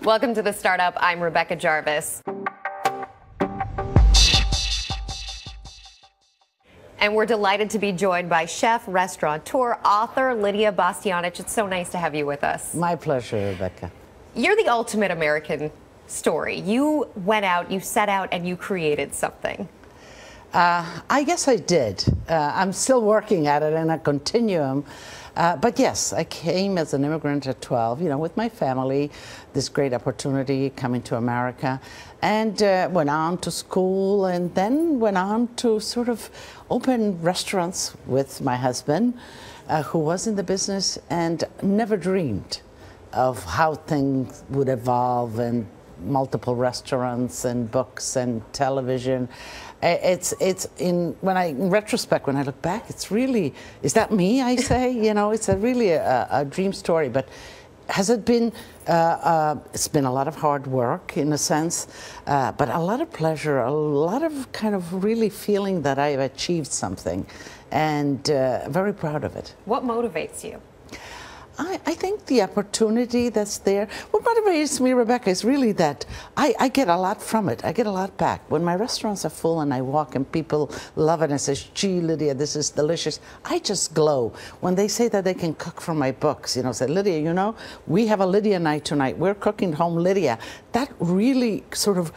Welcome to The Startup. I'm Rebecca Jarvis. And we're delighted to be joined by chef, restaurateur, author Lidia Bastianich. It's so nice to have you with us. My pleasure, Rebecca. You're the ultimate American story. You went out, you set out, and you created something. I guess I did. I'm still working at it in a continuum. But yes, I came as an immigrant at 12, with my family, this great opportunity coming to America, and went on to school, and then went on to sort of open restaurants with my husband, who was in the business and never dreamed of how things would evolve, and multiple restaurants and books and television. In retrospect, when I look back, it's really, is that me, I say? It's really a dream story. But has it been, it's been a lot of hard work in a sense, but a lot of pleasure, a lot of kind of really feeling that I've achieved something, and very proud of it. What motivates you? I think the opportunity that's there. What motivates me, Rebecca, is really that I get a lot from it. I get a lot back. When my restaurants are full and I walk and people love it and say, gee, Lidia, this is delicious, I just glow. When they say that they can cook from my books, say, Lidia, we have a Lidia night tonight. We're cooking home Lidia. That really sort of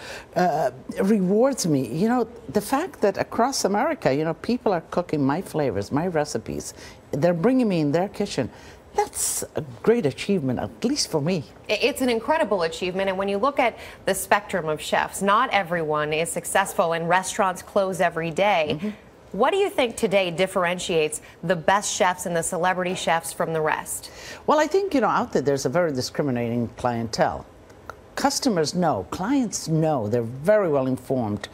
rewards me. The fact that across America, people are cooking my flavors, my recipes. They're bringing me in their kitchen. That's a great achievement, at least for me. It's an incredible achievement, and when you look at the spectrum of chefs, not everyone is successful, and restaurants close every day. Mm-hmm. What do you think today differentiates the best chefs and the celebrity chefs from the rest? Well, I think, out there's a very discriminating clientele. Customers know, clients know, they're very well informed.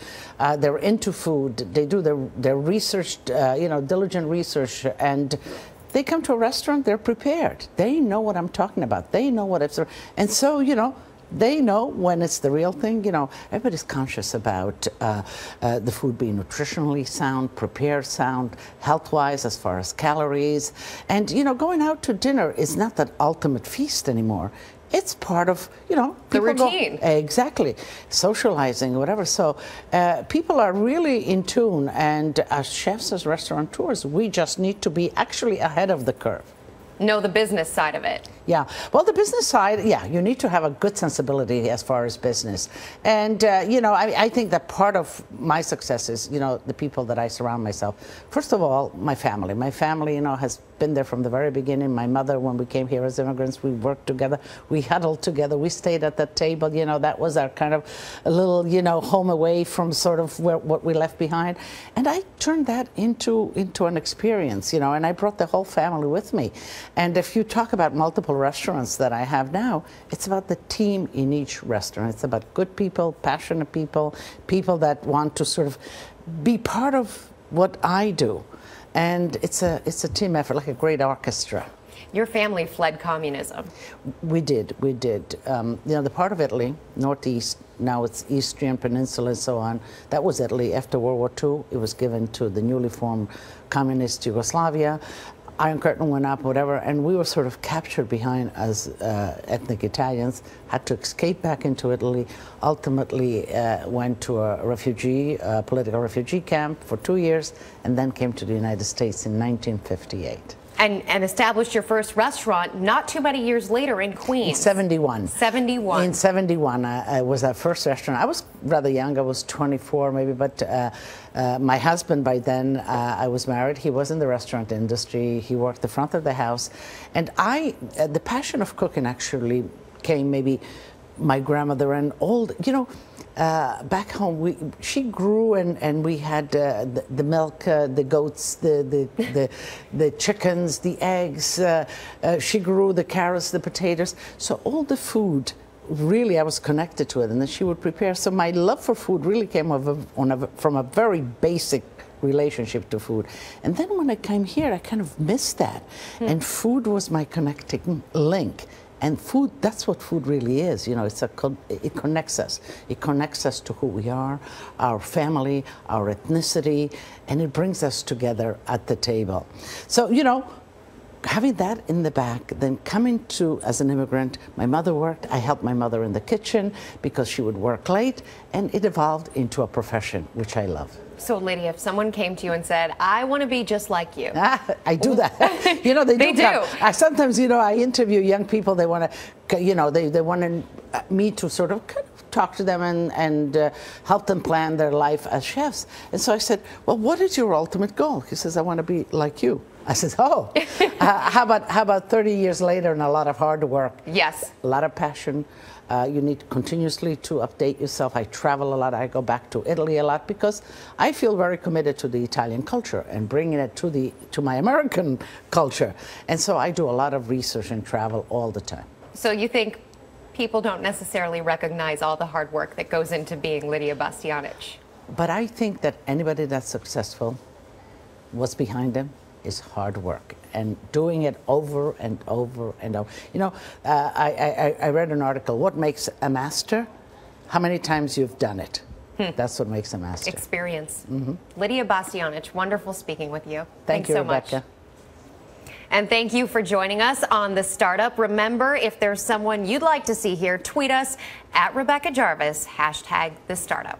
They're into food, they do their research, diligent research, and they come to a restaurant, they're prepared. They know what I'm talking about. They know what it's, and so, they know when it's the real thing. Everybody's conscious about the food being nutritionally sound, prepared sound, health-wise as far as calories. And, going out to dinner is not that ultimate feast anymore. It's part of, the routine. Exactly. Socializing, whatever. So people are really in tune, and as chefs, as restaurateurs, we just need to be actually ahead of the curve. Know the business side of it. Yeah. Well, the business side, yeah, you need to have a good sensibility as far as business. And, I think that part of my success is, the people that I surround myself. First of all, my family. My family, has been there from the very beginning. My mother, when we came here as immigrants, we worked together. We huddled together. We stayed at that table. That was our kind of a little, home away from sort of what we left behind. And I turned that into an experience, and I brought the whole family with me. And if you talk about multiple restaurants that I have now, it's about the team in each restaurant. It's about good people, passionate people, people that want to sort of be part of what I do. And it's a team effort, like a great orchestra. Your family fled communism. We did. The part of Italy, northeast, now it's Istrian Peninsula and so on, that was Italy. After World War II, it was given to the newly formed communist Yugoslavia. Iron Curtain went up, whatever, and we were sort of captured behind as ethnic Italians, had to escape back into Italy, ultimately went to a political refugee camp for 2 years, and then came to the United States in 1958. And established your first restaurant not too many years later in Queens. In 71. 71. In 71, it was our first restaurant. I was rather young. I was 24 maybe, but my husband by then, I was married. He was in the restaurant industry. He worked the front of the house. And the passion of cooking actually came maybe my grandmother and back home, she grew, and we had the milk, the goats, the chickens, the eggs. She grew the carrots, the potatoes. So all the food, really, I was connected to it, and then she would prepare. So my love for food really came from a very basic relationship to food. And then when I came here, I kind of missed that. And food was my connecting link. And food, that's what food really is. It connects us. It connects us to who we are, our family, our ethnicity, and it brings us together at the table. So, having that in the back, then coming to, as an immigrant, my mother worked. I helped my mother in the kitchen because she would work late, and it evolved into a profession, which I love. So, Lydia, if someone came to you and said, I want to be just like you. I do that. You know, they do. Sometimes, you know, I interview young people. They want to, you know, they want me to sort of talk to them and help them plan their life as chefs. And so I said, well, what is your ultimate goal? He says, I want to be like you. I said, oh, how about 30 years later and a lot of hard work? Yes. A lot of passion. You need continuously to update yourself. I travel a lot. I go back to Italy a lot because I feel very committed to the Italian culture and bringing it to my American culture. And so I do a lot of research and travel all the time. So you think people don't necessarily recognize all the hard work that goes into being Lidia Bastianich? But I think that anybody that's successful, what's behind them is hard work and doing it over and over and over. You know, I read an article, what makes a master? How many times you've done it. That's what makes a master. Experience. Lidia Bastianich, wonderful speaking with you. Thank you, so Rebecca. much. And thank you for joining us on The Startup. Remember, if there's someone you'd like to see here, tweet us at Rebecca Jarvis, #TheStartup.